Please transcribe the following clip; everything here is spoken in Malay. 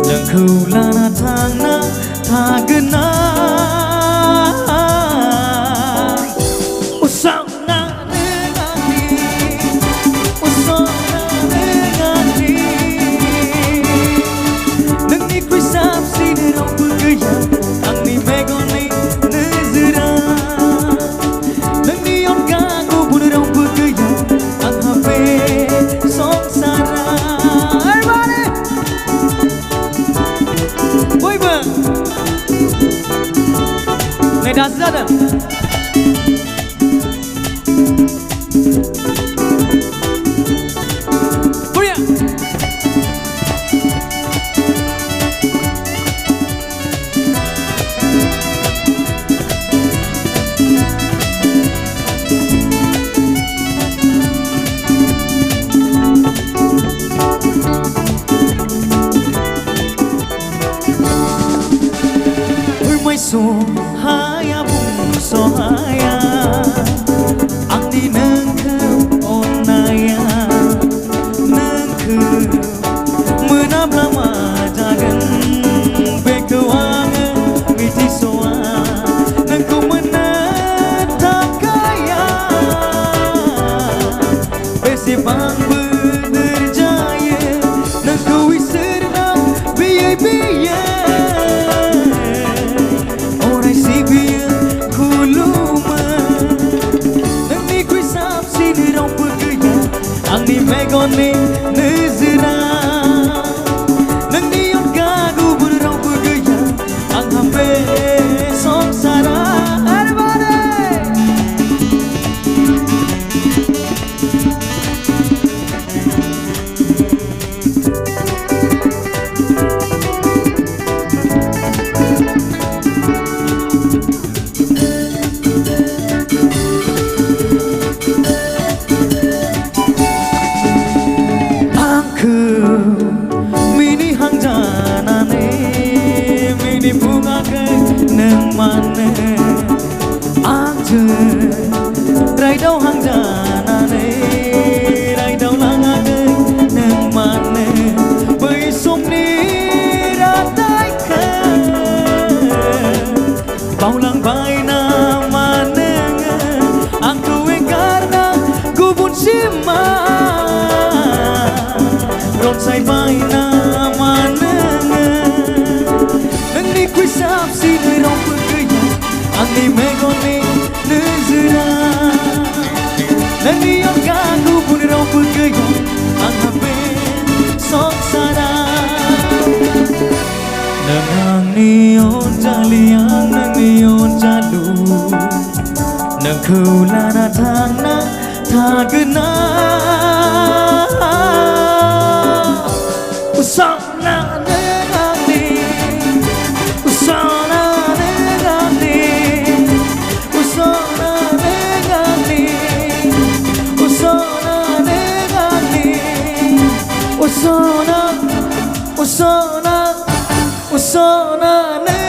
Lang khulana thangna thagna Usangna ngani Usangna ngani Nang ni kui sap sini rong bergaya Ang ni megoni nezra Nang ni on gago pun rong bergaya Ang hape songsara Everybody Boy bang Này đã ra đây so haya bung so haya ang di nangkep onaya nangkep menam lama jagan bekewangan miti soa nangku menatap kaya besibang berjaya nangku wisirna biaya Ang ni megoni nezra Nang ni on gagu berang bergaya Ang hampe songsara Everybody Mini hang jana ne Mini bunga ke neng mane Anje Rai dau hang jana ne Rai dau langa ke neng mane Bai som ni ratai ke Bau lang bai na mane Ang tuwe karna gubun sima Ronsai bai na mananga Nang ni kui sap sini rong bergaya Ang ni megoni nezra Nang ni on gagu pun rong bergaya Ang hape songsara Nang ni on jaliang Nang ni on jalu Nang khulana thangna thagna Usana negani Usana negani Usana negani Usana negani Usana Usana Usana negani